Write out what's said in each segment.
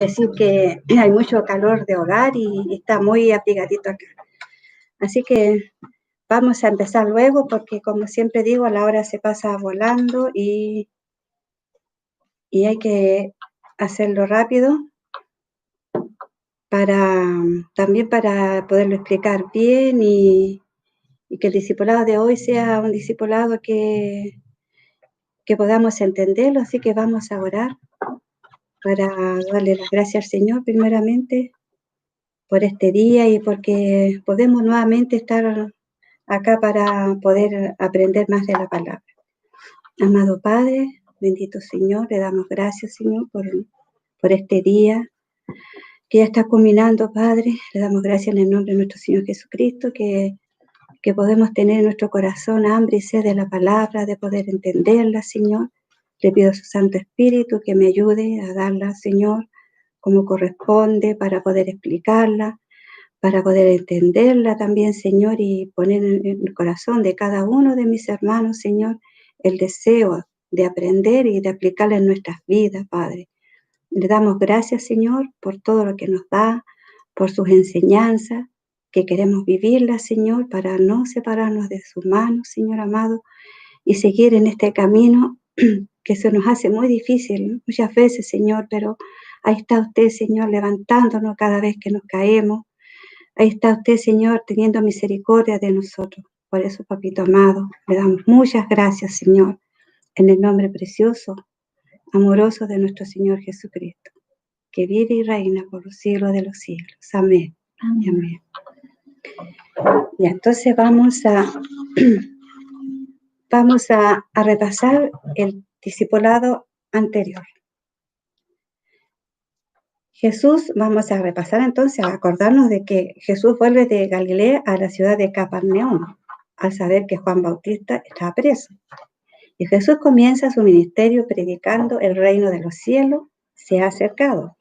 Decir que hay mucho calor de hogar y está muy abrigadito acá. Así que vamos a empezar luego porque, como siempre digo, la hora se pasa volando y hay que hacerlo rápido también para poderlo explicar bien y que el discipulado de hoy sea un discipulado que podamos entenderlo. Así que vamos a orar para darle las gracias al Señor primeramente por este día y porque podemos nuevamente estar acá para poder aprender más de la palabra. Amado Padre, bendito Señor, le damos gracias, Señor, por este día que ya está culminando, Padre. Le damos gracias en el nombre de nuestro Señor Jesucristo, que podemos tener en nuestro corazón hambre y sed de la palabra, de poder entenderla, Señor. Le pido a su Santo Espíritu que me ayude a darla, Señor, como corresponde, para poder explicarla, para poder entenderla también, Señor, y poner en el corazón de cada uno de mis hermanos, Señor, el deseo de aprender y de aplicarla en nuestras vidas, Padre. Le damos gracias, Señor, por todo lo que nos da, por sus enseñanzas, que queremos vivirlas, Señor, para no separarnos de sus manos, Señor amado, y seguir en este camino que se nos hace muy difícil muchas veces, Señor, pero ahí está usted, Señor, levantándonos cada vez que nos caemos. Ahí está usted, Señor, teniendo misericordia de nosotros. Por eso, papito amado, le damos muchas gracias, Señor, en el nombre precioso, amoroso de nuestro Señor Jesucristo, que vive y reina por los siglos de los siglos. Amén. Amén. Amén. Y entonces vamos a repasar el discipulado anterior. Jesús, vamos a repasar entonces, a acordarnos de que Jesús vuelve de Galilea a la ciudad de Capernaum, al saber que Juan Bautista estaba preso. Y Jesús comienza su ministerio predicando el reino de los cielos se ha acercado,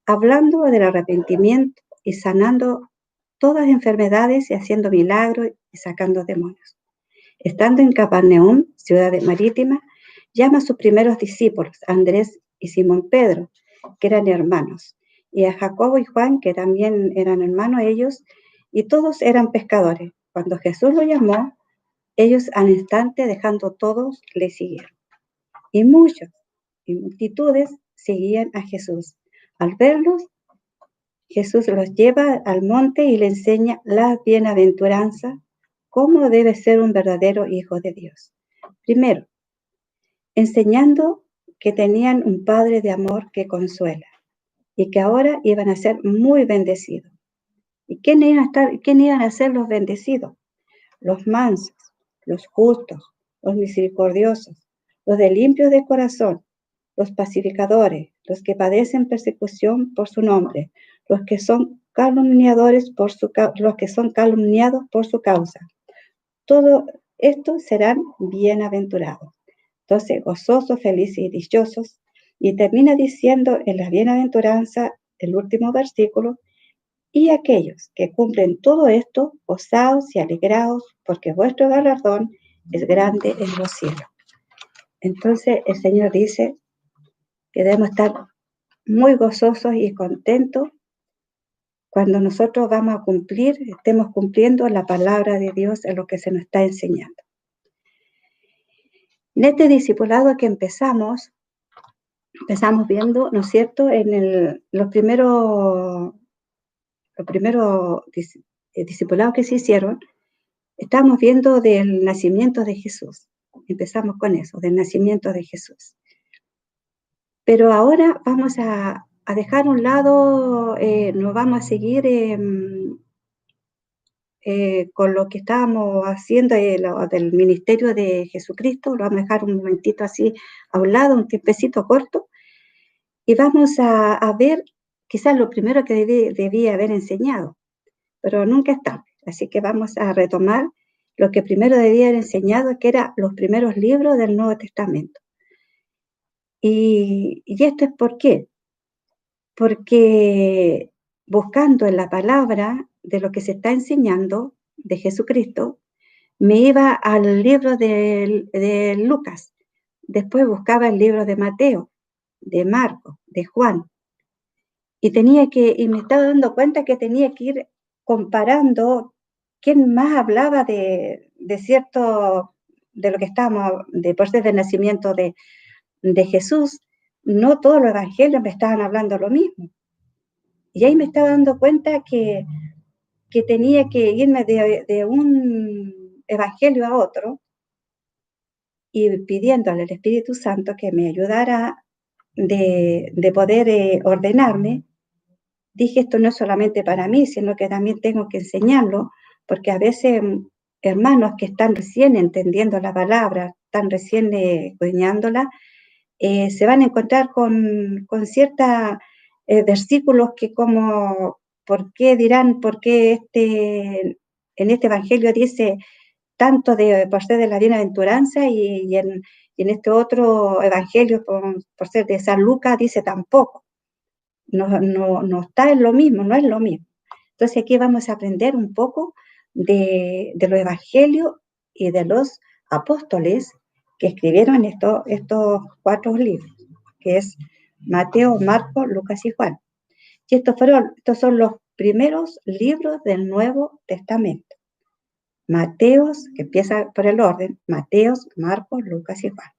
hablando del arrepentimiento y sanando todas las enfermedades y haciendo milagros y sacando demonios. Estando en Capernaum, ciudad marítima, llama a sus primeros discípulos, Andrés y Simón Pedro, que eran hermanos, y a Jacobo y Juan, que también eran hermanos ellos, y todos eran pescadores. Cuando Jesús los llamó, ellos al instante, dejando todos, le siguieron. Y muchos y multitudes seguían a Jesús. Al verlos, Jesús los lleva al monte y le enseña la bienaventuranza, cómo debe ser un verdadero hijo de Dios. Primero, enseñando que tenían un Padre de amor que consuela y que ahora iban a ser muy bendecidos. ¿Y quién iban a ser los bendecidos? Los mansos, los justos, los misericordiosos, los de limpios de corazón, los pacificadores, los que padecen persecución por su nombre, los que son calumniados por su causa. Todo esto serán bienaventurados. Entonces, gozosos, felices y dichosos. Y termina diciendo en la bienaventuranza, el último versículo, y aquellos que cumplen todo esto, gozaos y alegraos, porque vuestro galardón es grande en los cielos. Entonces el Señor dice que debemos estar muy gozosos y contentos cuando nosotros estemos cumpliendo la palabra de Dios en lo que se nos está enseñando. En este discipulado que empezamos viendo, ¿no es cierto?, en los primeros discipulados que se hicieron, estamos viendo del nacimiento de Jesús. Empezamos con eso, del nacimiento de Jesús. Pero ahora vamos a dejar a un lado, no vamos a seguir con lo que estábamos haciendo del ministerio de Jesucristo. Lo vamos a dejar un momentito así a un lado, un tiempecito corto, y vamos a ver quizás lo primero que debía haber enseñado, pero nunca es tarde. Así que vamos a retomar lo que primero debía haber enseñado, que eran los primeros libros del Nuevo Testamento. Y esto es ¿por qué? Porque buscando en la palabra de lo que se está enseñando de Jesucristo, me iba al libro de Lucas, después buscaba el libro de Mateo, de Marcos, de Juan, y me estaba dando cuenta que tenía que ir comparando quién más hablaba de cierto, de lo que estábamos, de por ser del nacimiento de Jesús. No todos los evangelios me estaban hablando lo mismo. Y ahí me estaba dando cuenta que tenía que irme de un evangelio a otro y pidiéndole al Espíritu Santo que me ayudara de poder ordenarme. Dije, esto no es solamente para mí, sino que también tengo que enseñarlo, porque a veces hermanos que están recién entendiendo la palabra, están recién escudriñándola, se van a encontrar con ciertos versículos que como, ¿por qué dirán, por qué en este evangelio dice tanto por ser de la bienaventuranza y en este otro evangelio por ser de San Lucas dice tampoco? No está en lo mismo, no es lo mismo. Entonces aquí vamos a aprender un poco de los evangelios y de los apóstoles que escribieron estos 4 libros, que es Mateo, Marcos, Lucas y Juan. Y estos son los primeros libros del Nuevo Testamento. Mateos, que empieza por el orden, Mateos, Marcos, Lucas y Juan.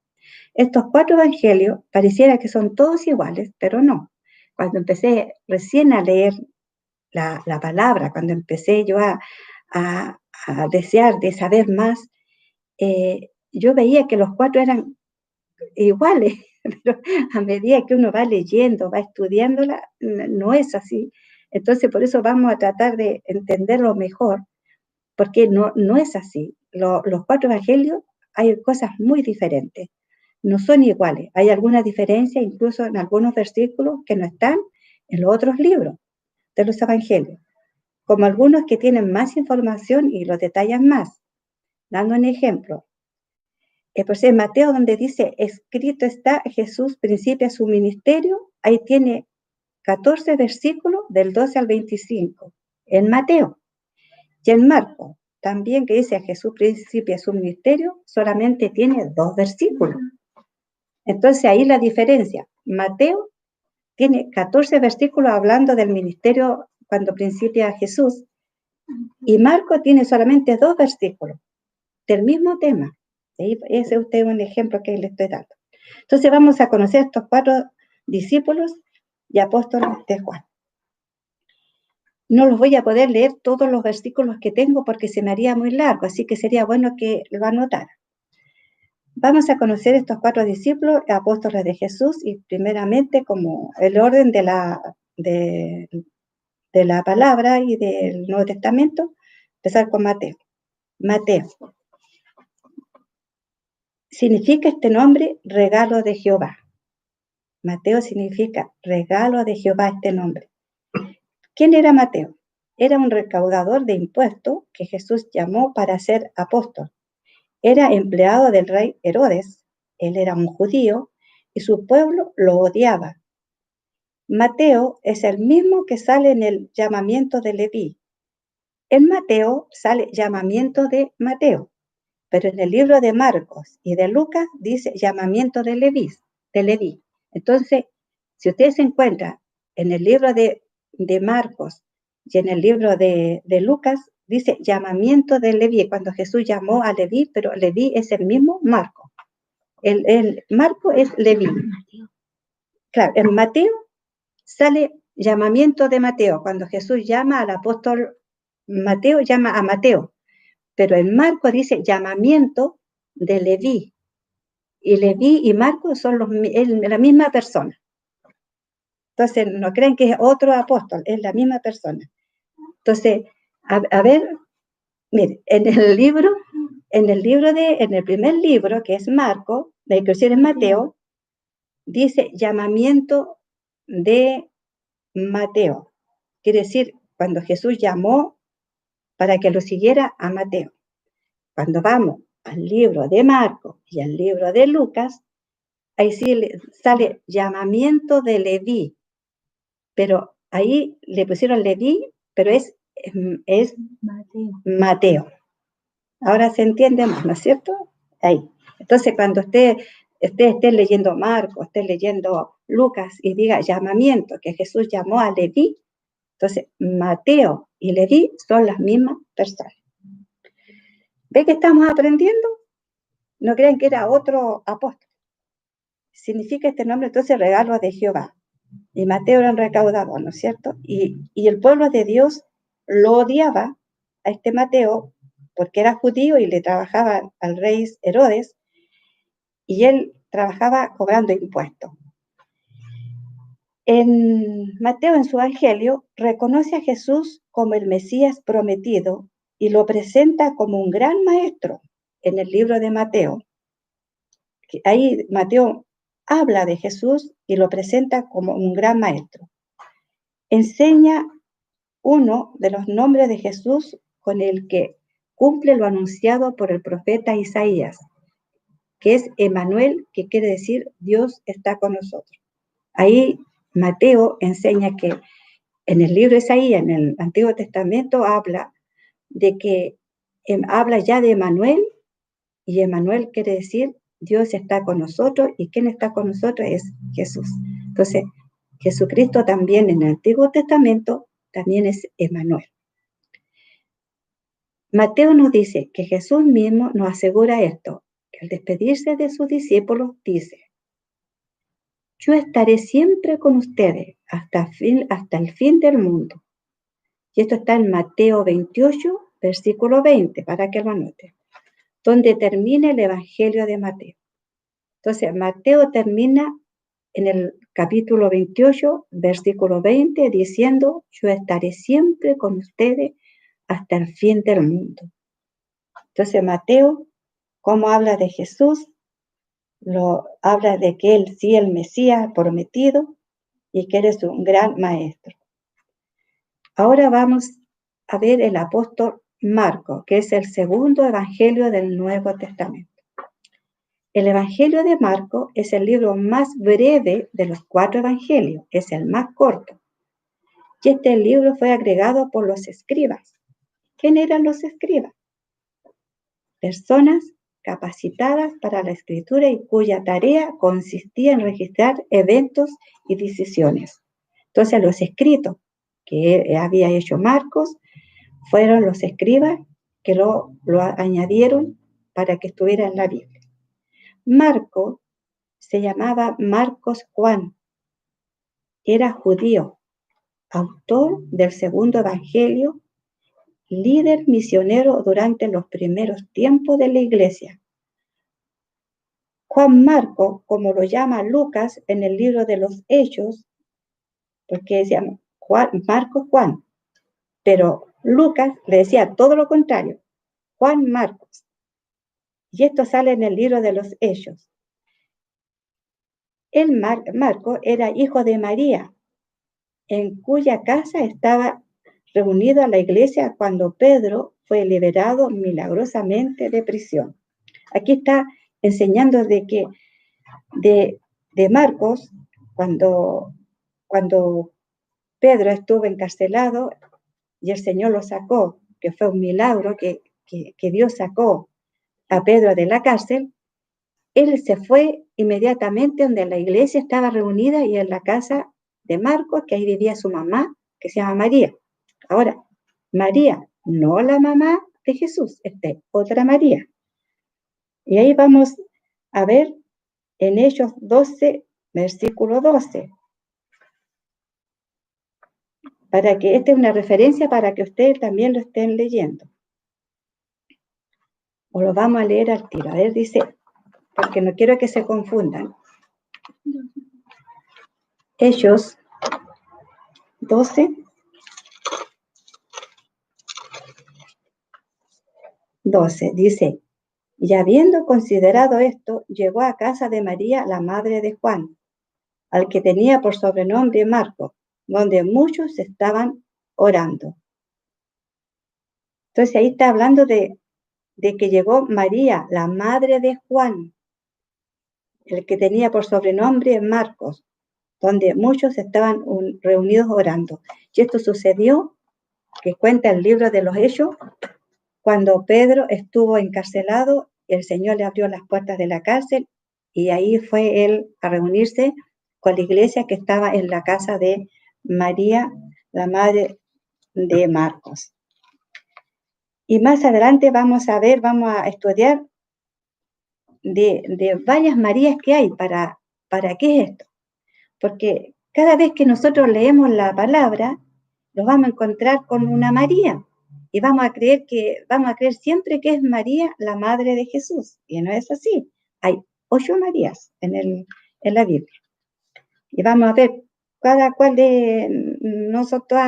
Estos 4 evangelios pareciera que son todos iguales, pero no. Cuando empecé recién a leer la palabra, cuando empecé yo a desear de saber más, yo veía que los 4 eran iguales, pero a medida que uno va leyendo, va estudiándola, no es así. Entonces, por eso vamos a tratar de entenderlo mejor, porque no es así. Los 4 evangelios hay cosas muy diferentes, no son iguales. Hay algunas diferencias, incluso en algunos versículos que no están en los otros libros de los evangelios, como algunos que tienen más información y los detallan más. Dando un ejemplo, pues en Mateo, donde dice, escrito está, Jesús principia su ministerio, ahí tiene 14 versículos del 12 al 25, en Mateo. Y en Marcos, también que dice, Jesús principia su ministerio, solamente tiene 2 versículos. Entonces ahí la diferencia. Mateo tiene 14 versículos hablando del ministerio cuando principia Jesús, y Marcos tiene solamente 2 versículos del mismo tema. Ese es usted un ejemplo que le estoy dando. Entonces vamos a conocer estos 4 discípulos y apóstoles de Juan. No los voy a poder leer todos los versículos que tengo porque se me haría muy largo, así que sería bueno que lo anotara. Vamos a conocer estos 4 discípulos, apóstoles de Jesús, y primeramente como el orden de la palabra y del Nuevo Testamento, empezar con Mateo. Mateo. Significa este nombre regalo de Jehová. Mateo significa regalo de Jehová este nombre. ¿Quién era Mateo? Era un recaudador de impuestos que Jesús llamó para ser apóstol. Era empleado del rey Herodes. Él era un judío y su pueblo lo odiaba. Mateo es el mismo que sale en el llamamiento de Leví. En Mateo sale llamamiento de Mateo, pero en el libro de Marcos y de Lucas dice llamamiento de Leví. Entonces, si usted se encuentra en el libro de Marcos y en el libro de Lucas, dice llamamiento de Leví, cuando Jesús llamó a Leví, pero Leví es el mismo Marco. El Marco es Leví. Claro, en Mateo sale llamamiento de Mateo, cuando Jesús llama al apóstol Mateo, llama a Mateo, pero en Marco dice llamamiento de Leví, y Leví y Marco son la misma persona. Entonces, no creen que es otro apóstol, es la misma persona. Entonces, a ver, mire, en el primer libro, que es Marco, la inclusión es Mateo, dice llamamiento de Mateo. Quiere decir, cuando Jesús llamó para que lo siguiera a Mateo. Cuando vamos al libro de Marcos y al libro de Lucas, ahí sí sale llamamiento de Leví, pero ahí le pusieron Leví, pero es Mateo. Ahora se entiende más, ¿no es cierto? Ahí. Entonces, cuando usted esté leyendo Marcos, esté leyendo Lucas y diga llamamiento, que Jesús llamó a Leví. Entonces, Mateo y Leví son las mismas personas. ¿Ve que estamos aprendiendo? No crean que era otro apóstol. Significa este nombre, entonces, regalo de Jehová. Y Mateo era un recaudador, ¿no es cierto? Y el pueblo de Dios lo odiaba a este Mateo porque era judío y le trabajaba al rey Herodes, y él trabajaba cobrando impuestos. En Mateo, en su evangelio, reconoce a Jesús como el Mesías prometido y lo presenta como un gran maestro en el libro de Mateo. Ahí Mateo habla de Jesús y lo presenta como un gran maestro. Enseña uno de los nombres de Jesús con el que cumple lo anunciado por el profeta Isaías, que es Emmanuel, que quiere decir Dios está con nosotros. Ahí Mateo enseña que en el libro de Isaías, en el Antiguo Testamento, habla de que habla ya de Emmanuel, y Emmanuel quiere decir Dios está con nosotros, y quien está con nosotros es Jesús. Entonces, Jesucristo también en el Antiguo Testamento también es Emmanuel. Mateo nos dice que Jesús mismo nos asegura esto, que al despedirse de sus discípulos dice: yo estaré siempre con ustedes hasta el fin del mundo. Y esto está en Mateo 28, versículo 20, para que lo anoten, donde termina el Evangelio de Mateo. Entonces, Mateo termina en el capítulo 28, versículo 20, diciendo: yo estaré siempre con ustedes hasta el fin del mundo. Entonces, Mateo, ¿cómo habla de Jesús? Habla de que él sí, el Mesías prometido, y que él es un gran maestro. Ahora vamos a ver el apóstol Marcos, que es el segundo evangelio del Nuevo Testamento. El evangelio de Marcos es el libro más breve de los 4 evangelios, es el más corto. Y este libro fue agregado por los escribas. ¿Quién eran los escribas? Personas capacitadas para la escritura y cuya tarea consistía en registrar eventos y decisiones. Entonces, los escritos que había hecho Marcos fueron los escribas que lo añadieron para que estuviera en la Biblia. Marcos se llamaba Marcos Juan, era judío, autor del segundo evangelio, líder misionero durante los primeros tiempos de la iglesia. Juan Marcos, como lo llama Lucas en el libro de los Hechos, porque se llama Marcos Juan, pero Lucas le decía todo lo contrario, Juan Marcos. Y esto sale en el libro de los Hechos. Marcos era hijo de María, en cuya casa estaba reunida la iglesia cuando Pedro fue liberado milagrosamente de prisión. Aquí está enseñando de que de Marcos, cuando Pedro estuvo encarcelado y el Señor lo sacó, que fue un milagro que Dios sacó a Pedro de la cárcel, él se fue inmediatamente donde la iglesia estaba reunida y en la casa de Marcos, que ahí vivía su mamá, que se llama María. Ahora, María, no la mamá de Jesús, otra María. Y ahí vamos a ver en Hechos 12, versículo 12. Para que esta es una referencia para que ustedes también lo estén leyendo. O lo vamos a leer al tiro. A ver, dice, porque no quiero que se confundan. Hechos 12, 12, dice: y habiendo considerado esto, llegó a casa de María, la madre de Juan, al que tenía por sobrenombre Marcos, donde muchos estaban orando. Entonces ahí está hablando de que llegó María, la madre de Juan, el que tenía por sobrenombre Marcos, donde muchos estaban reunidos orando. Y esto sucedió, que cuenta el libro de los Hechos, cuando Pedro estuvo encarcelado, el Señor le abrió las puertas de la cárcel y ahí fue él a reunirse con la iglesia que estaba en la casa de María, la madre de Marcos. Y más adelante vamos a estudiar de varias Marías que hay. ¿Para qué es esto? Porque cada vez que nosotros leemos la palabra, nos vamos a encontrar con una María y vamos a creer siempre que es María la madre de Jesús, y no es así. Hay 8 Marías en la Biblia, y vamos a ver cada cual de nosotros,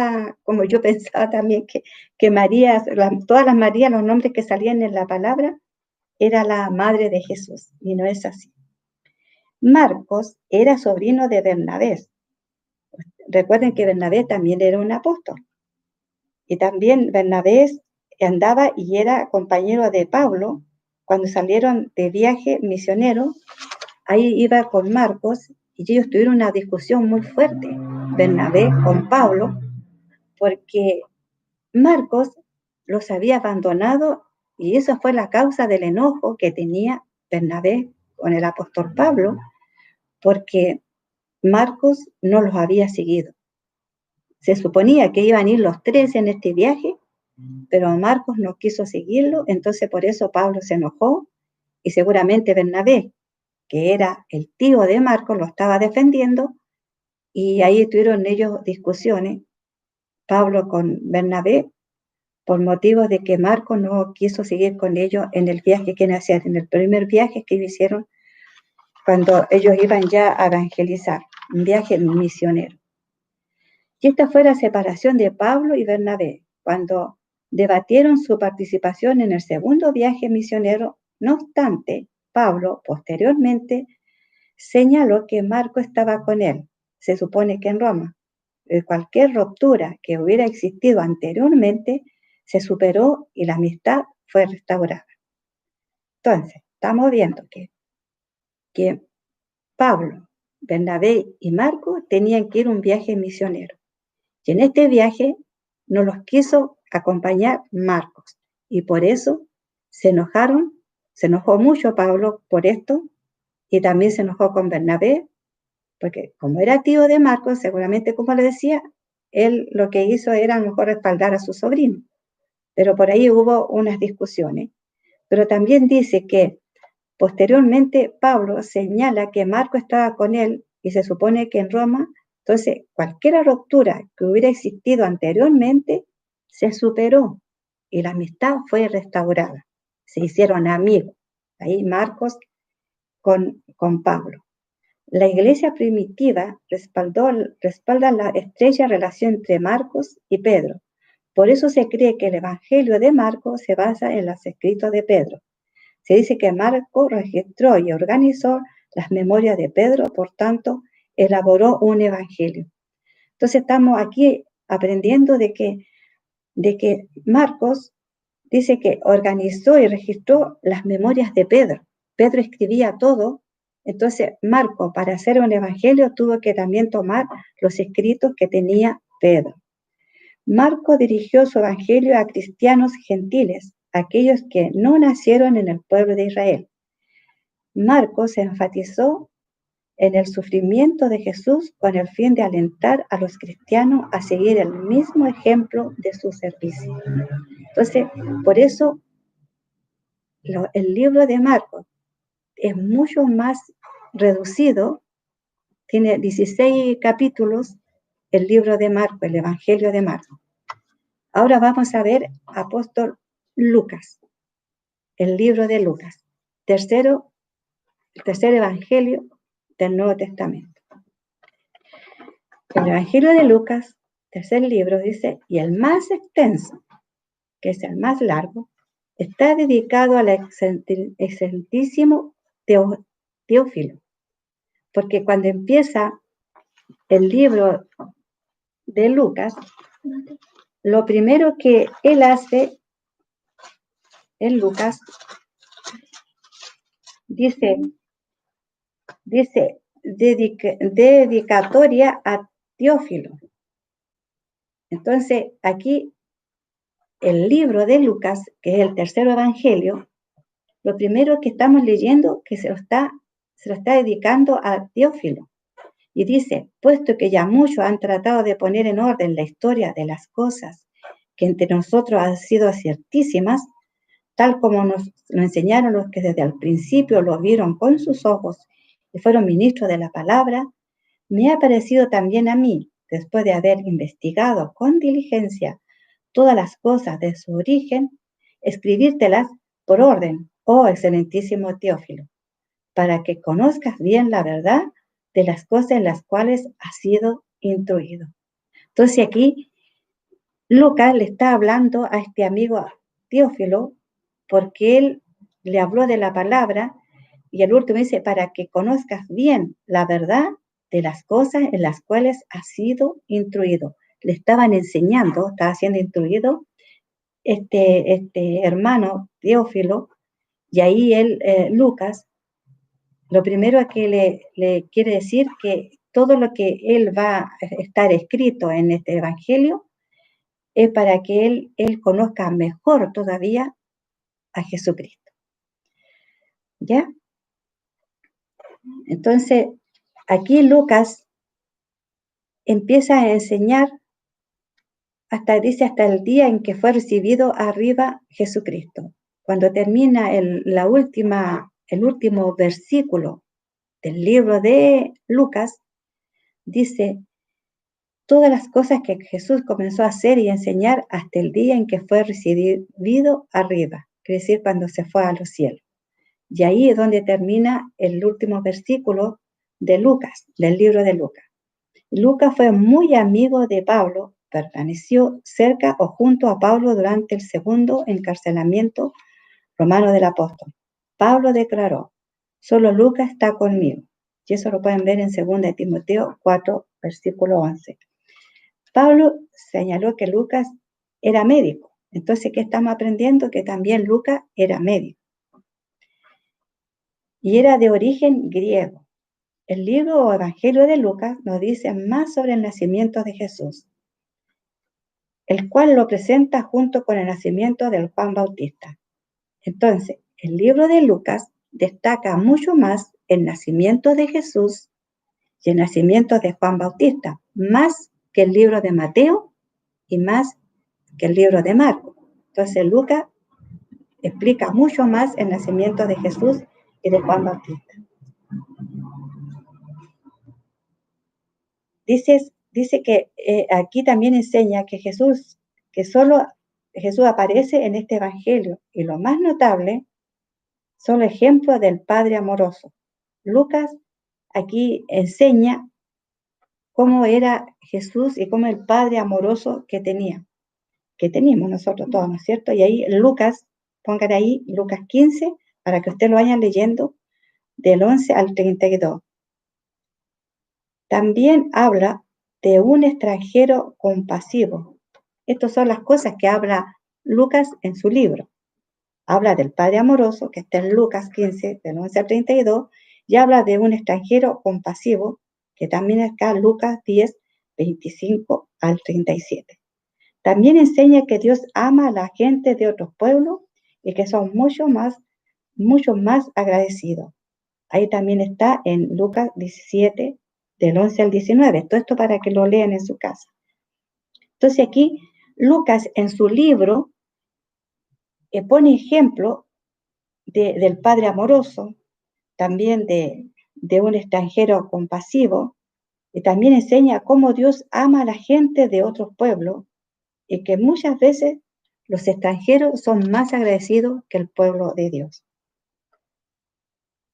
como yo pensaba también que María, todas las Marías, los nombres que salían en la palabra, era la madre de Jesús, y no es así. Marcos era sobrino de Bernabé. Recuerden que Bernabé también era un apóstol. Y también Bernabé andaba y era compañero de Pablo cuando salieron de viaje misionero. Ahí iba con Marcos y ellos tuvieron una discusión muy fuerte, Bernabé con Pablo, porque Marcos los había abandonado y eso fue la causa del enojo que tenía Bernabé con el apóstol Pablo, porque Marcos no los había seguido. Se suponía que iban a ir los 3 en este viaje, pero Marcos no quiso seguirlo, entonces por eso Pablo se enojó y seguramente Bernabé, que era el tío de Marcos, lo estaba defendiendo y ahí tuvieron ellos discusiones, Pablo con Bernabé, por motivos de que Marcos no quiso seguir con ellos en el viaje que hacían, en el primer viaje que hicieron cuando ellos iban ya a evangelizar, un viaje misionero. Y esta fue la separación de Pablo y Bernabé, cuando debatieron su participación en el segundo viaje misionero. No obstante, Pablo posteriormente señaló que Marco estaba con él, se supone que en Roma. Cualquier ruptura que hubiera existido anteriormente se superó y la amistad fue restaurada. Entonces, estamos viendo que Pablo, Bernabé y Marco tenían que ir a un viaje misionero. Y en este viaje no los quiso acompañar Marcos. Y por eso se enojó mucho Pablo por esto, y también se enojó con Bernabé, porque como era tío de Marcos, seguramente, como le decía, él lo que hizo era a lo mejor respaldar a su sobrino. Pero por ahí hubo unas discusiones. Pero también dice que posteriormente Pablo señala que Marco estaba con él y se supone que en Roma. Entonces, cualquier ruptura que hubiera existido anteriormente se superó y la amistad fue restaurada. Se hicieron amigos. Ahí Marcos con Pablo. La iglesia primitiva respalda la estrecha relación entre Marcos y Pedro. Por eso se cree que el Evangelio de Marcos se basa en los escritos de Pedro. Se dice que Marcos registró y organizó las memorias de Pedro, por tanto, elaboró un evangelio. Entonces estamos aquí aprendiendo de que Marcos dice que organizó y registró las memorias de Pedro. Pedro escribía todo, entonces Marcos, para hacer un evangelio, tuvo que también tomar los escritos que tenía Pedro. Marcos dirigió su evangelio a cristianos gentiles, aquellos que no nacieron en el pueblo de Israel. Marcos enfatizó en el sufrimiento de Jesús con el fin de alentar a los cristianos a seguir el mismo ejemplo de su servicio. Entonces, por eso el libro de Marcos es mucho más reducido, tiene 16 capítulos el libro de Marcos, el Evangelio de Marcos. Ahora vamos a ver apóstol Lucas, el libro de Lucas, el tercer evangelio del Nuevo Testamento. El evangelio de Lucas, tercer libro, dice, y el más extenso, que es el más largo, está dedicado al excelentísimo Teófilo, porque cuando empieza el libro de Lucas, lo primero que él hace en Lucas, dice dedicatoria a Teófilo. Entonces, aquí el libro de Lucas, que es el tercer evangelio, lo primero que estamos leyendo, que se lo está se lo está dedicando a Teófilo. Y dice, puesto que ya muchos han tratado de poner en orden la historia de las cosas que entre nosotros han sido ciertísimas, tal como nos lo enseñaron los que desde el principio lo vieron con sus ojos y fueron ministros de la palabra, me ha parecido también a mí, después de haber investigado con diligencia todas las cosas de su origen, escribírtelas por orden, oh excelentísimo Teófilo, para que conozcas bien la verdad de las cosas en las cuales has sido instruido. Entonces aquí Lucas le está hablando a este amigo Teófilo porque él le habló de la palabra y el último dice, para que conozcas bien la verdad de las cosas en las cuales has sido instruido. Le estaban enseñando, estaba siendo instruido este hermano Teófilo, y ahí él, Lucas, lo primero que le quiere decir que todo lo que él va a estar escrito en este evangelio es para que él conozca mejor todavía a Jesucristo. ¿Ya? Entonces, aquí Lucas empieza a enseñar dice hasta el día en que fue recibido arriba Jesucristo. Cuando termina el último versículo del libro de Lucas, dice todas las cosas que Jesús comenzó a hacer y enseñar hasta el día en que fue recibido arriba, es decir, cuando se fue a los cielos. Y ahí es donde termina el último versículo de Lucas, del libro de Lucas. Lucas fue muy amigo de Pablo, permaneció cerca o junto a Pablo durante el segundo encarcelamiento romano del apóstol. Pablo declaró, solo Lucas está conmigo. Y eso lo pueden ver en 2 Timoteo 4, versículo 11. Pablo señaló que Lucas era médico. Entonces, ¿qué estamos aprendiendo? Que también Lucas era médico. Y era de origen griego. El libro o Evangelio de Lucas nos dice más sobre el nacimiento de Jesús, el cual lo presenta junto con el nacimiento del Juan Bautista. Entonces, el libro de Lucas destaca mucho más el nacimiento de Jesús y el nacimiento de Juan Bautista, más que el libro de Mateo y más que el libro de Marcos. Entonces, Lucas explica mucho más el nacimiento de Jesús y de Juan Bautista. Dice que aquí también enseña que solo Jesús aparece en este evangelio, y lo más notable son los ejemplos del Padre amoroso. Lucas aquí enseña cómo era Jesús y cómo el Padre amoroso que teníamos nosotros todos, ¿no es cierto? Y ahí Lucas, pongan ahí Lucas 15, para que ustedes lo vayan leyendo, del 11 al 32. También habla de un extranjero compasivo. Estas son las cosas que habla Lucas en su libro. Habla del Padre amoroso, que está en Lucas 15, del 11 al 32, y habla de un extranjero compasivo, que también está en Lucas 10, 25 al 37. También enseña que Dios ama a la gente de otros pueblos y que son mucho más agradecidos. Ahí también está en Lucas 17, del 11 al 19. Todo esto para que lo lean en su casa. Entonces aquí Lucas en su libro pone ejemplo del Padre amoroso, también de un extranjero compasivo, y también enseña cómo Dios ama a la gente de otros pueblos y que muchas veces los extranjeros son más agradecidos que el pueblo de Dios.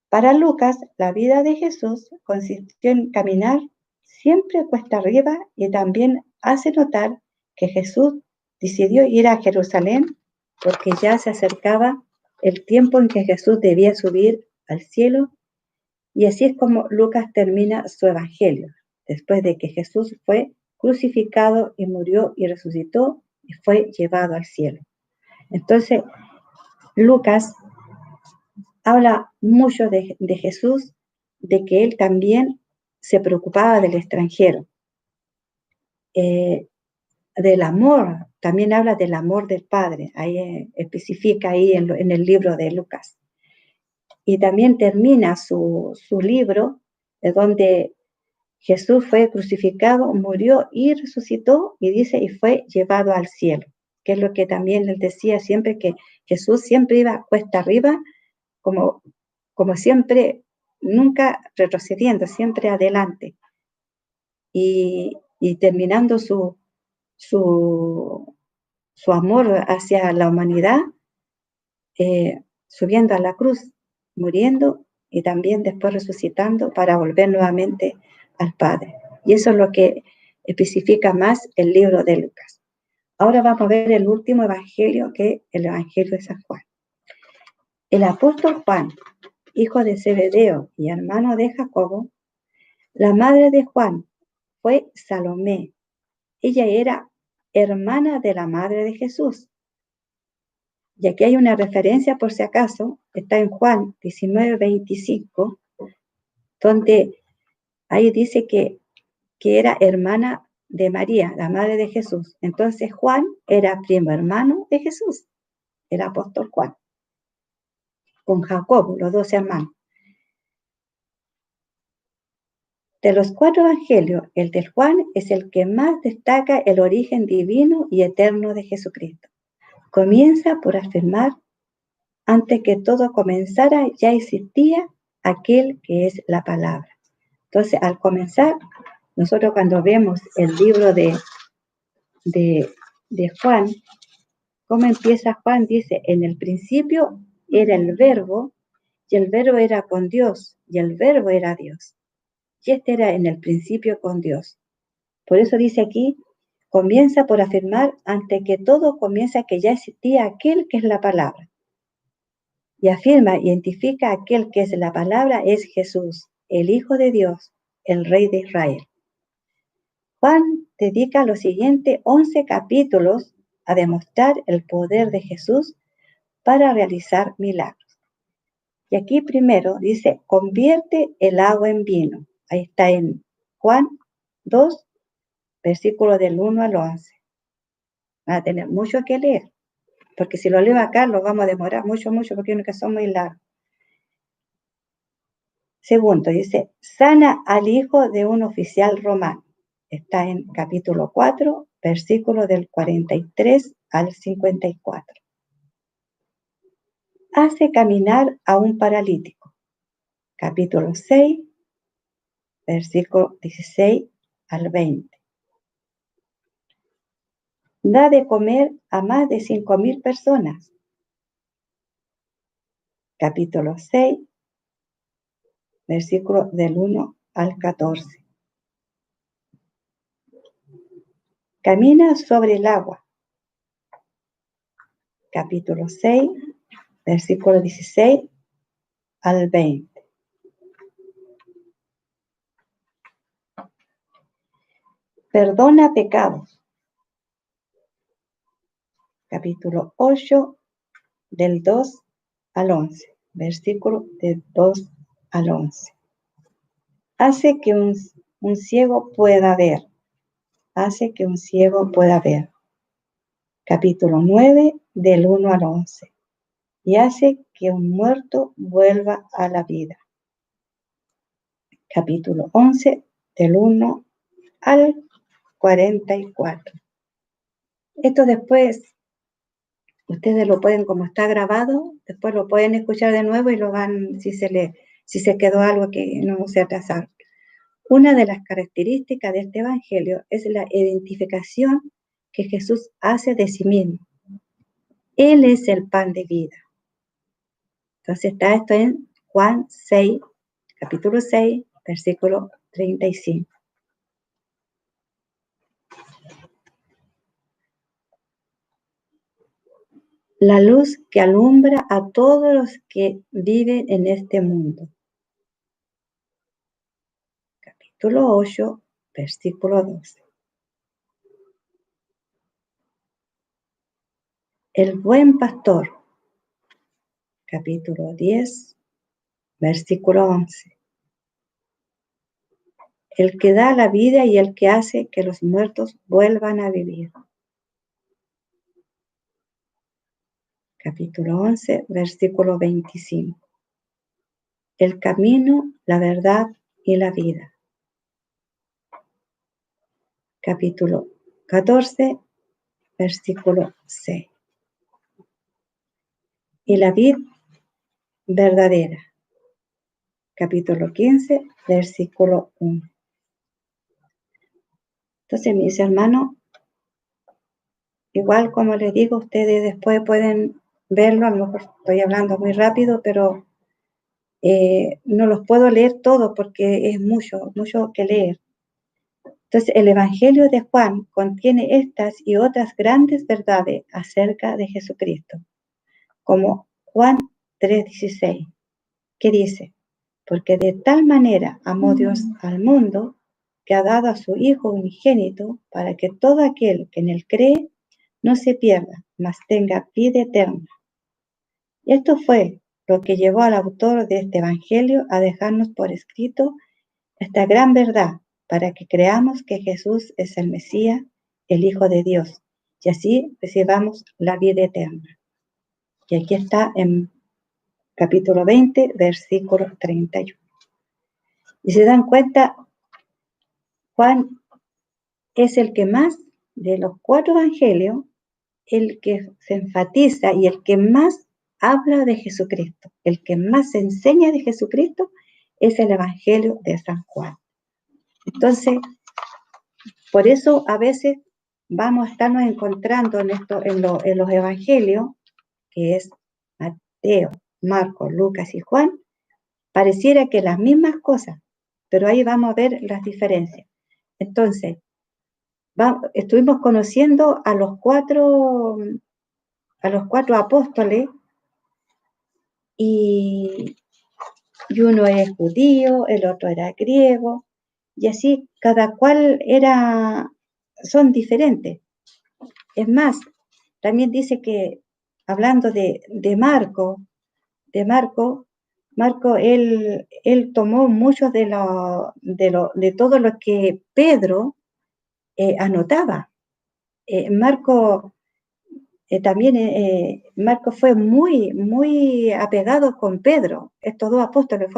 Para Lucas, la vida de Jesús consistió en caminar siempre cuesta arriba, y también hace notar que Jesús decidió ir a Jerusalén porque ya se acercaba el tiempo en que Jesús debía subir al cielo, y así es como Lucas termina su evangelio, después de que Jesús fue crucificado y murió y resucitó y fue llevado al cielo. Entonces, Lucas habla mucho de Jesús, de que él también se preocupaba del extranjero, del amor, también habla del amor del Padre, ahí especifica ahí en el libro de Lucas. y también termina su libro, de donde Jesús fue crucificado, murió y resucitó, y dice, y fue llevado al cielo, que es lo que también él decía siempre, que Jesús siempre iba cuesta arriba, como siempre, nunca retrocediendo, siempre adelante, y terminando su amor hacia la humanidad, subiendo a la cruz, muriendo y también después resucitando para volver nuevamente al Padre. Y eso es lo que especifica más el libro de Lucas. Ahora vamos a ver el último evangelio, que es el evangelio de San Juan. El apóstol Juan, hijo de Zebedeo y hermano de Jacobo, la madre de Juan fue Salomé. Ella era hermana de la madre de Jesús. Y aquí hay una referencia, por si acaso, está en Juan 19:25, donde ahí dice que era hermana de María, la madre de Jesús. Entonces Juan era primo hermano de Jesús, el apóstol Juan, con Jacobo, los dos hermanos. De los 4 evangelios, el de Juan es el que más destaca el origen divino y eterno de Jesucristo. Comienza por afirmar: antes que todo comenzara, ya existía aquel que es la palabra. Entonces, al comenzar, nosotros cuando vemos el libro de Juan, ¿cómo empieza Juan? Dice, en el principio era el verbo, y el verbo era con Dios, y el verbo era Dios. Y este era en el principio con Dios. Por eso dice aquí, comienza por afirmar, antes que todo comienza, que ya existía aquel que es la palabra. Y afirma, identifica aquel que es la palabra, es Jesús, el Hijo de Dios, el Rey de Israel. Juan dedica los siguientes 11 capítulos a demostrar el poder de Jesús para realizar milagros. Y aquí primero dice, convierte el agua en vino. Ahí está en Juan 2, versículo del 1 al 11. Van a tener mucho que leer, porque si lo leo acá lo vamos a demorar mucho, porque es que son muy largos. Segundo, dice, sana al hijo de un oficial romano. Está en capítulo 4, versículo del 43 al 54. Hace caminar a un paralítico. Capítulo 6, versículo 16 al 20. Da de comer a más de 5,000 personas. Capítulo 6, versículo del 1 al 14. Camina sobre el agua. Capítulo 6, versículo 16 al 20. Perdona pecados. Capítulo 8, del 2 al 11. Versículo del 2 al 11. Hace que un ciego pueda ver. Hace que un ciego pueda ver. Capítulo 9, del 1 al 11. Y hace que un muerto vuelva a la vida. Capítulo 11, del 1 al 44. Esto después, ustedes lo pueden, como está grabado, después lo pueden escuchar de nuevo y lo van, si se quedó algo que no se atrasaron. Una de las características de este evangelio es la identificación que Jesús hace de sí mismo. Él es el pan de vida. Entonces está esto en Juan 6, capítulo 6, versículo 35. La luz que alumbra a todos los que viven en este mundo. Capítulo 8, versículo 12. El buen pastor. Capítulo 10, versículo 11. El que da la vida y el que hace que los muertos vuelvan a vivir. Capítulo 11, versículo 25. el camino, la verdad y la vida. Capítulo 14, versículo 6. Y la vid verdadera. Capítulo 15, versículo 1. Entonces, mis hermanos, igual como les digo, ustedes después pueden verlo, a lo mejor estoy hablando muy rápido, pero no los puedo leer todos porque es mucho que leer. Entonces, el Evangelio de Juan contiene estas y otras grandes verdades acerca de Jesucristo, como Juan 3:16, que dice: porque de tal manera amó Dios al mundo, que ha dado a su Hijo unigénito, para que todo aquel que en él cree no se pierda, mas tenga vida eterna. Y esto fue lo que llevó al autor de este Evangelio a dejarnos por escrito esta gran verdad, para que creamos que Jesús es el Mesías, el Hijo de Dios, y así recibamos la vida eterna. Y aquí está en capítulo 20, versículo 31. Y se dan cuenta, Juan es el que más, de los 4 evangelios, el que se enfatiza y el que más habla de Jesucristo, el que más enseña de Jesucristo es el Evangelio de San Juan. Entonces, por eso a veces vamos a estarnos encontrando en los evangelios, que es Mateo, Marcos, Lucas y Juan, pareciera que las mismas cosas, pero ahí vamos a ver las diferencias. Entonces, estuvimos conociendo a los cuatro apóstoles, y uno es judío, el otro era griego, y así cada cual son diferentes. Es más, también dice que, hablando de Marco, él tomó mucho de todo lo que Pedro anotaba. Marco fue muy apegado con Pedro. Estos 2 apóstoles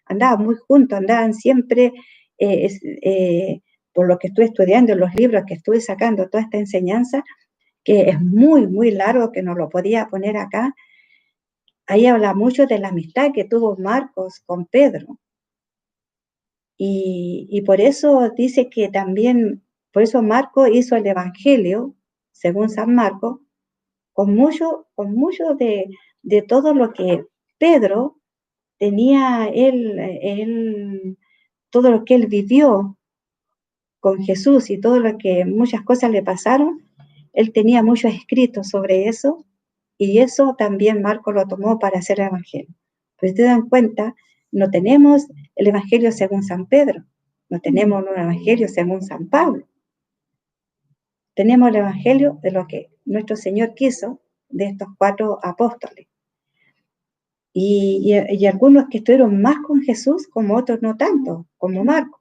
andaban muy juntos, andaban siempre, por lo que estuve estudiando en los libros, que estuve sacando toda esta enseñanza, que es muy largo, que no lo podía poner acá. Ahí habla mucho de la amistad que tuvo Marcos con Pedro. Y por eso dice que también, por eso Marcos hizo el Evangelio, según San Marcos, con mucho de todo lo que Pedro tenía, todo lo que él vivió con Jesús y todo lo que muchas cosas le pasaron, él tenía muchos escritos sobre eso, y eso también Marco lo tomó para hacer el Evangelio. Pues te dan cuenta, no tenemos el Evangelio según San Pedro, no tenemos un Evangelio según San Pablo. Tenemos el Evangelio de lo que nuestro Señor quiso de estos 4 apóstoles. Y algunos que estuvieron más con Jesús, como otros no tanto, como Marco,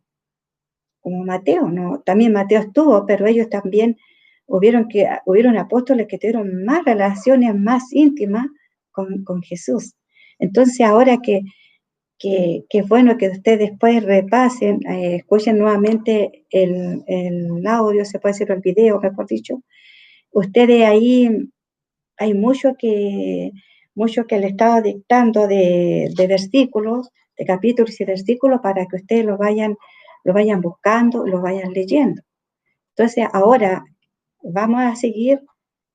como Mateo, ¿no? También Mateo estuvo, pero ellos también hubieron apóstoles que tuvieron más relaciones más íntimas con Jesús. Entonces, ahora que es bueno que ustedes después repasen, escuchen nuevamente el audio, se puede decir el video, mejor dicho. Ustedes ahí hay mucho que le estaba dictando de versículos, de capítulos y versículos, para que ustedes lo vayan buscando, lo vayan leyendo. Entonces, ahora vamos a seguir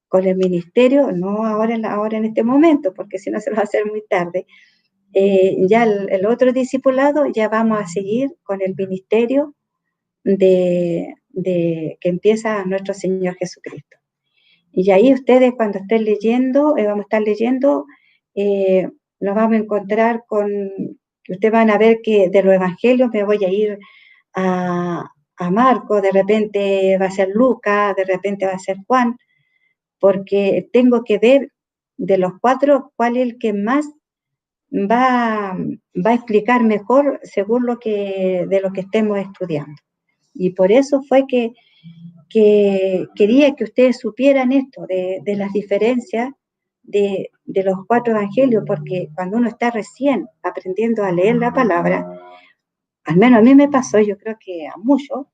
con el ministerio, no ahora en este momento, porque si no se va a hacer muy tarde. Ya el otro discipulado, ya vamos a seguir con el ministerio de que empieza nuestro Señor Jesucristo. Y ahí ustedes, cuando estén leyendo, vamos a estar leyendo, nos vamos a encontrar ustedes van a ver que de los evangelios me voy a ir a Marco, de repente va a ser Lucas, de repente va a ser Juan, porque tengo que ver de los 4 cuál es el que más va a explicar mejor según de lo que estemos estudiando. Y por eso fue que quería que ustedes supieran esto, de las diferencias de los 4 evangelios, porque cuando uno está recién aprendiendo a leer la palabra, al menos a mí me pasó, yo creo que a muchos,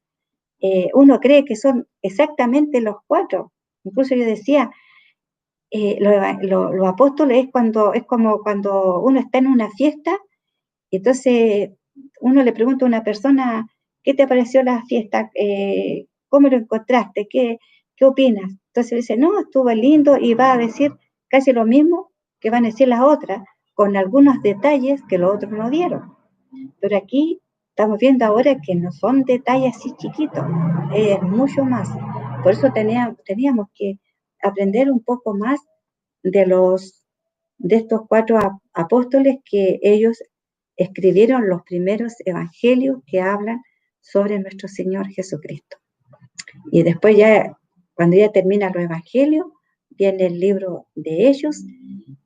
uno cree que son exactamente los 4. Incluso yo decía, los apóstoles es como cuando uno está en una fiesta, y entonces uno le pregunta a una persona, ¿qué te pareció la fiesta? ¿Cómo lo encontraste? ¿Qué opinas? Entonces dice, no, estuvo lindo, y va a decir casi lo mismo que van a decir las otras, con algunos detalles que los otros no dieron. Pero aquí estamos viendo ahora que no son detalles así chiquitos, es mucho más. Por eso teníamos que aprender un poco más de de estos 4 apóstoles, que ellos escribieron los primeros evangelios que hablan sobre nuestro Señor Jesucristo. Y después ya, cuando ya termina los evangelios, viene el libro de ellos,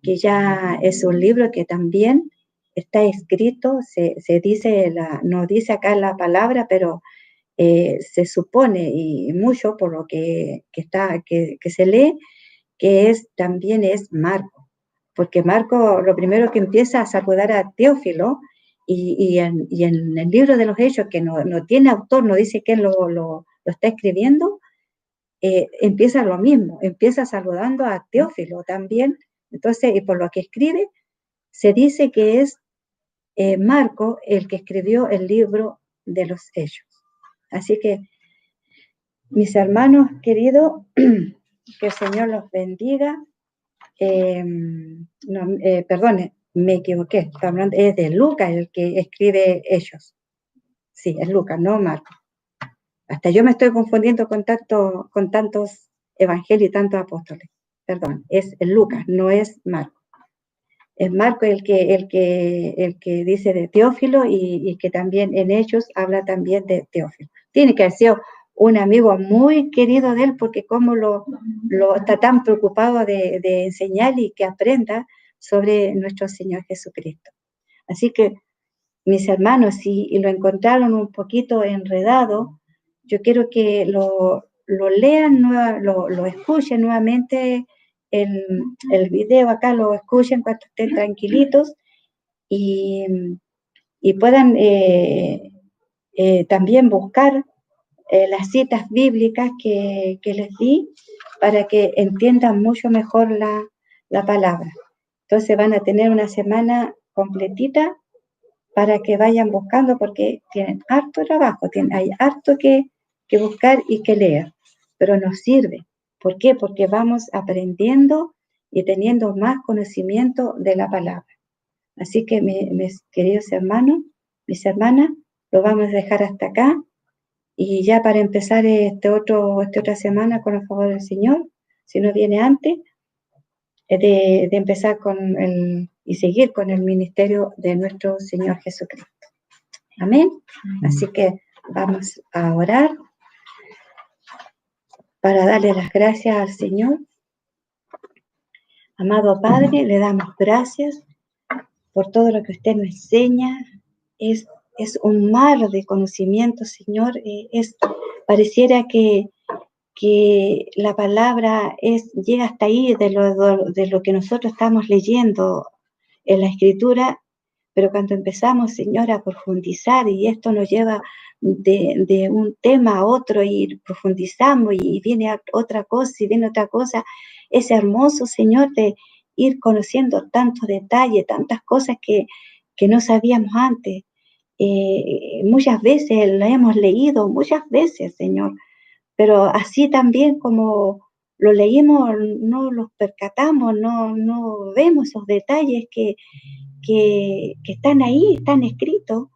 que ya es un libro que también está escrito, se dice, no dice acá la palabra, pero se supone, y mucho por lo que se lee, que también es Marco, porque Marco lo primero que empieza a saludar a Teófilo, y en el libro de los Hechos, que no tiene autor, no dice quién lo está escribiendo, empieza lo mismo, empieza saludando a Teófilo también. Entonces, y por lo que escribe, se dice que es Marco el que escribió el libro de los Hechos. Así que, mis hermanos queridos, que el Señor los bendiga. Perdone, me equivoqué, es de Lucas el que escribe Hechos. Sí, es Lucas, no Marco. Hasta yo me estoy confundiendo con tantos evangelios y tantos apóstoles. Perdón, es Lucas, no es Marco. Es Marco el que dice de Teófilo, y que también en Hechos habla también de Teófilo. Tiene que haber sido un amigo muy querido de él, porque como está tan preocupado de enseñar y que aprenda sobre nuestro Señor Jesucristo. Así que, mis hermanos, si lo encontraron un poquito enredado, yo quiero que lo lean, lo escuchen nuevamente, el video acá, lo escuchen cuando estén tranquilitos, y puedan también buscar las citas bíblicas que les di, para que entiendan mucho mejor la palabra. Entonces van a tener una semana completita para que vayan buscando, porque tienen harto trabajo, hay harto que buscar y que leer, pero nos sirve. ¿Por qué? Porque vamos aprendiendo y teniendo más conocimiento de la palabra. Así que, mis queridos hermanos, mis hermanas, lo vamos a dejar hasta acá, y ya para empezar esta otra semana, con el favor del Señor, si no viene antes, de empezar y seguir con el ministerio de nuestro Señor Jesucristo. Amén. Así que vamos a orar para darle las gracias al Señor. Amado Padre, le damos gracias por todo lo que usted nos enseña. Es un mar de conocimiento, Señor. Pareciera que la palabra llega hasta ahí de lo que nosotros estamos leyendo en la Escritura, pero cuando empezamos, Señor, a profundizar, y esto nos lleva de un tema a otro, y profundizamos, y viene otra cosa, y viene otra cosa, es hermoso, Señor, de ir conociendo tantos detalles, tantas cosas que no sabíamos antes. Muchas veces la hemos leído, muchas veces, Señor, pero así también como lo leímos, no los percatamos, no vemos esos detalles que están ahí, están escritos,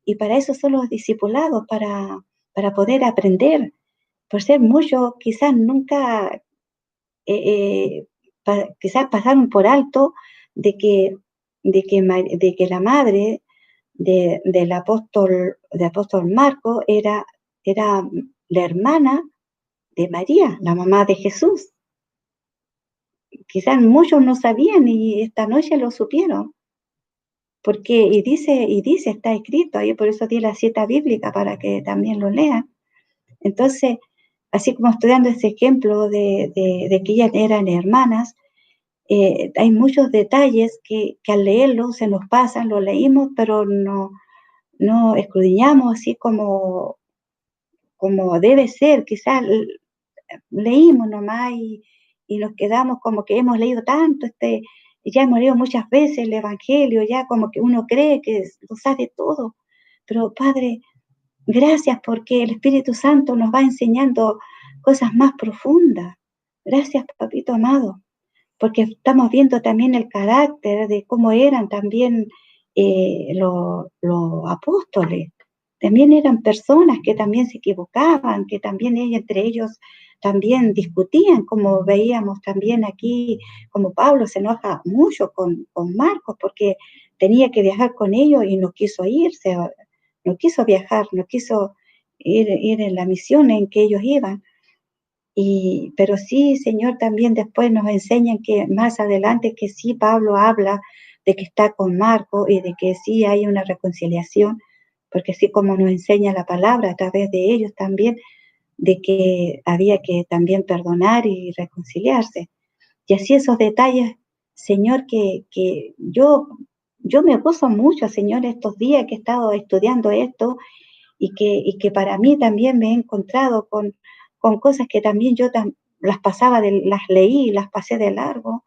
y para eso son los discipulados, para poder aprender. Por ser muchos, quizás nunca, quizás pasaron por alto de que la madre del apóstol Marco era la hermana de María, la mamá de Jesús. Quizás muchos no sabían, y esta noche lo supieron. Porque, está escrito ahí, por eso di la cita bíblica, para que también lo lean. Entonces, así como estudiando ese ejemplo de que ellas eran hermanas, hay muchos detalles que al leerlo se nos pasan, lo leímos, pero no escudriñamos así como debe ser. Quizás leímos nomás y nos quedamos como que hemos leído tanto, ya hemos leído muchas veces el Evangelio, ya como que uno cree que lo sabe todo. Pero Padre, gracias porque el Espíritu Santo nos va enseñando cosas más profundas. Gracias, Papito amado, porque estamos viendo también el carácter de cómo eran también los apóstoles. También eran personas que también se equivocaban, que también entre ellos también discutían, como veíamos también aquí, como Pablo se enoja mucho con Marcos porque tenía que viajar con ellos y no quiso irse, no quiso viajar, no quiso ir en la misión en que ellos iban. Pero sí, Señor, también después nos enseñan que más adelante que sí Pablo habla de que está con Marco y de que sí hay una reconciliación, porque así como nos enseña la palabra a través de ellos también, de que había que también perdonar y reconciliarse. Y así esos detalles, Señor, que yo me gozo mucho, Señor, estos días que he estado estudiando esto y que para mí también me he encontrado con cosas que también yo las pasaba, las leí, las pasé de largo.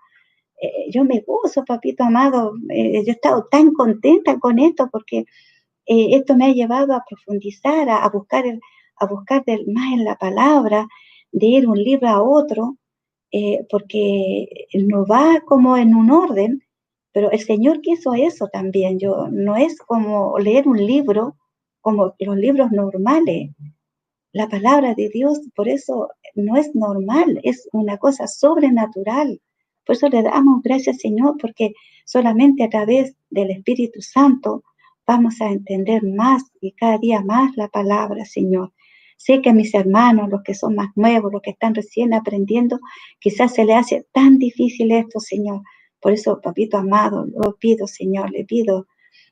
Yo me gozo, papito amado, yo he estado tan contenta con esto porque esto me ha llevado a profundizar, a buscar más en la palabra, de ir un libro a otro, porque no va como en un orden, pero el Señor quiso eso también. No es como leer un libro como los libros normales. La palabra de Dios, por eso no es normal, es una cosa sobrenatural. Por eso le damos gracias, Señor, porque solamente a través del Espíritu Santo vamos a entender más y cada día más la palabra, Señor. Sé que a mis hermanos, los que son más nuevos, los que están recién aprendiendo, quizás se les hace tan difícil esto, Señor. Por eso, papito amado, lo pido, Señor, le pido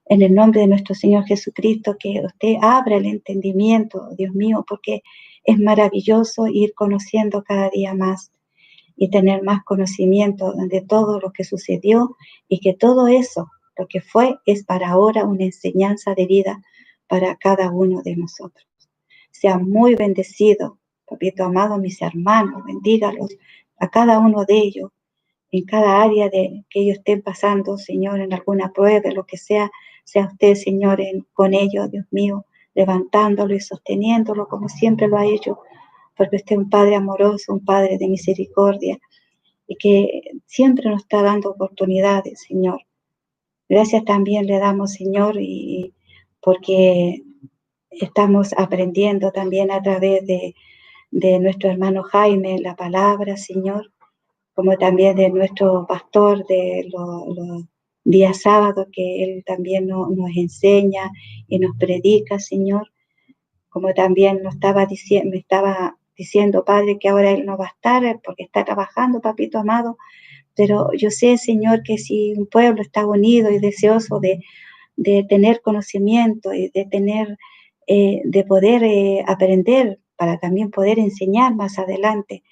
en el nombre de nuestro Señor Jesucristo, que usted abra el entendimiento, Dios mío, porque es maravilloso ir conociendo cada día más y tener más conocimiento de todo lo que sucedió y que todo eso, lo que fue, es para ahora una enseñanza de vida para cada uno de nosotros. Sea muy bendecido, papito amado, mis hermanos, bendígalos a cada uno de ellos en cada área que ellos estén pasando, Señor, en alguna prueba, lo que sea usted, Señor, con ellos, Dios mío, levantándolo y sosteniéndolo como siempre lo ha hecho, porque usted es un Padre amoroso, un Padre de misericordia, y que siempre nos está dando oportunidades, Señor. Gracias también le damos, Señor, y porque estamos aprendiendo también a través de nuestro hermano Jaime la palabra, Señor, como también de nuestro pastor de los días sábados, que él también nos enseña y nos predica, Señor, como también me estaba diciendo, Padre, que ahora él no va a estar porque está trabajando, papito amado, pero yo sé, Señor, que si un pueblo está unido y deseoso de tener conocimiento y de poder aprender para también poder enseñar más adelante,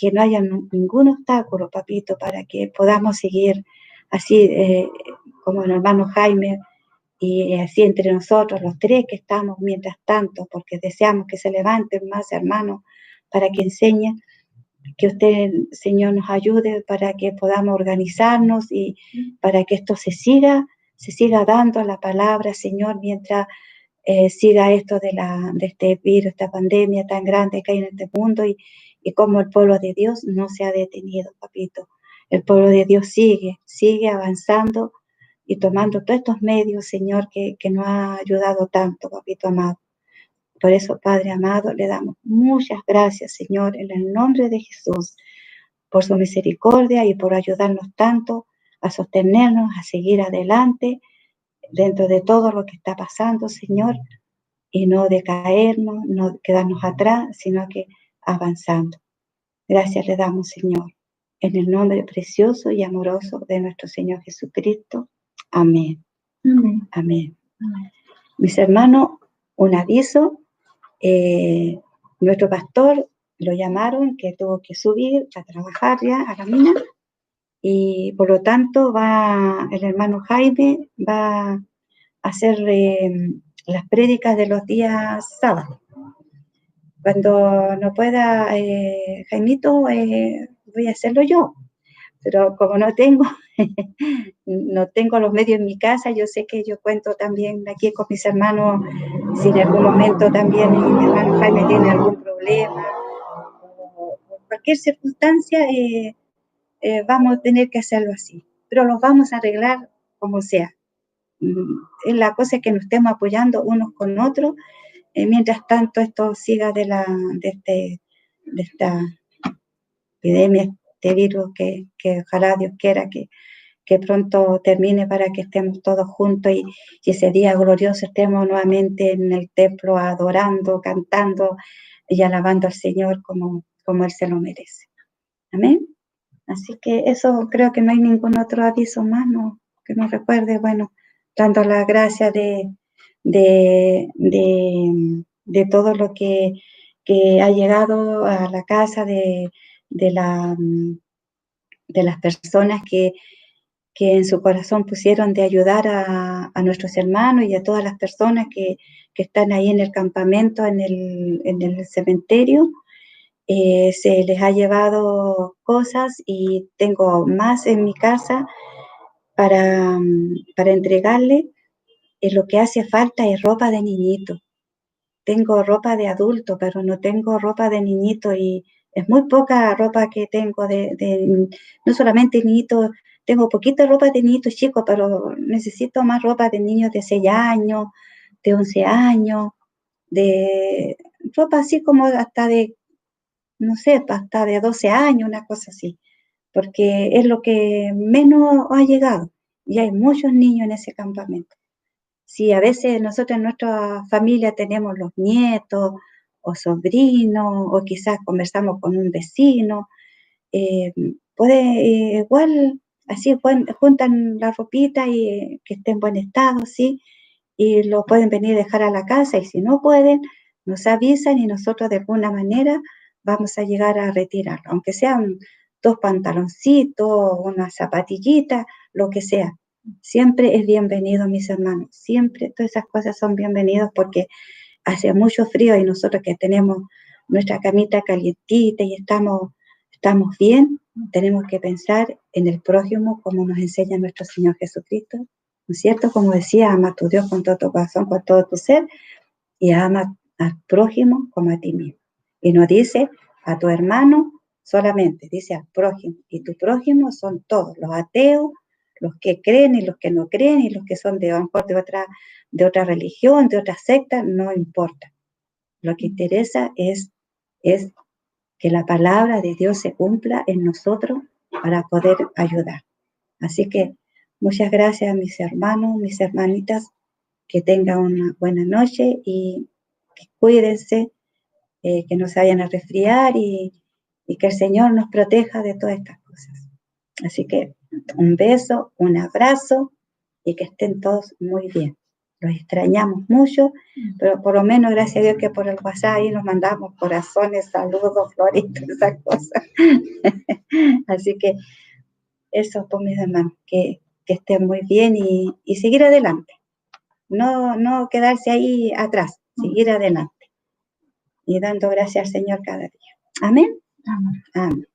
que no haya ningún obstáculo, papito, para que podamos seguir así como el hermano Jaime y así entre nosotros, los tres que estamos mientras tanto, porque deseamos que se levanten más hermanos para que enseñen, que usted, Señor, nos ayude para que podamos organizarnos y para que esto se siga dando la palabra, Señor, mientras siga esto de este virus, esta pandemia tan grande que hay en este mundo y como el pueblo de Dios no se ha detenido, papito. El pueblo de Dios sigue avanzando y tomando todos estos medios, Señor, que nos ha ayudado tanto, papito amado. Por eso, Padre amado, le damos muchas gracias, Señor, en el nombre de Jesús, por su misericordia y por ayudarnos tanto a sostenernos, a seguir adelante dentro de todo lo que está pasando, Señor, y no decaernos, no quedarnos atrás, sino que avanzando. Gracias le damos, Señor, en el nombre precioso y amoroso de nuestro Señor Jesucristo. Amén. Amén. Amén. Amén. Mis hermanos, un aviso, nuestro pastor lo llamaron que tuvo que subir a trabajar ya a la mina y por lo tanto el hermano Jaime va a hacer las prédicas de los días sábados. Cuando no pueda Jaimito, voy a hacerlo yo, pero como no tengo los medios en mi casa, yo sé que yo cuento también aquí con mis hermanos, si en algún momento también mi hermano Jaime tiene algún problema o cualquier circunstancia, vamos a tener que hacerlo así, pero los vamos a arreglar como sea. La cosa es que nos estemos apoyando unos con otros, mientras tanto esto siga de esta epidemia, este virus, que ojalá Dios quiera que pronto termine para que estemos todos juntos y ese día glorioso estemos nuevamente en el templo adorando, cantando y alabando al Señor como Él se lo merece. Amén. Así que eso, creo que no hay ningún otro aviso más, ¿no? Que nos recuerde, bueno, dando la gracia de todo lo que ha llegado a la casa de las personas que en su corazón pusieron de ayudar a nuestros hermanos y a todas las personas que están ahí en el campamento, en el cementerio. Se les ha llevado cosas y tengo más en mi casa para entregarle. Lo que hace falta es ropa de niñito. Tengo ropa de adulto, pero no tengo ropa de niñito y es muy poca ropa que tengo no solamente niñitos, tengo poquita ropa de niñitos chicos, pero necesito más ropa de niños de 6 años, de 11 años, de ropa así como hasta de, no sé, hasta de 12 años, una cosa así, porque es lo que menos ha llegado y hay muchos niños en ese campamento. Si a veces nosotros en nuestra familia tenemos los nietos o sobrinos o quizás conversamos con un vecino, puede igual así juntan la ropita y que esté en buen estado, ¿sí? Y lo pueden venir a dejar a la casa y si no pueden, nos avisan y nosotros de alguna manera vamos a llegar a retirarlo, aunque sean 2 pantaloncitos, una zapatillita, lo que sea. Siempre es bienvenido, mis hermanos, siempre todas esas cosas son bienvenidas porque hace mucho frío y nosotros que tenemos nuestra camita calientita y estamos bien, tenemos que pensar en el prójimo como nos enseña nuestro Señor Jesucristo, ¿no es cierto? Como decía, ama a tu Dios con todo tu corazón, con todo tu ser y ama al prójimo como a ti mismo. Y no dice a tu hermano solamente, dice al prójimo. Y tu prójimo son todos, los ateos, los que creen y los que no creen y los que son de otra religión, de otra secta, no importa. Lo que interesa es que la palabra de Dios se cumpla en nosotros para poder ayudar. Así que muchas gracias a mis hermanos, mis hermanitas, que tengan una buena noche y que cuídense, que no se vayan a resfriar y que el Señor nos proteja de todas estas cosas. Así que un beso, un abrazo y que estén todos muy bien. Los extrañamos mucho, pero por lo menos gracias a Dios que por el WhatsApp ahí nos mandamos corazones, saludos, floritas, esas cosas. Así que eso, pues mis hermanos, que estén muy bien y seguir adelante. No quedarse ahí atrás, seguir adelante y dando gracias al Señor cada día. Amén. Amén. Amén.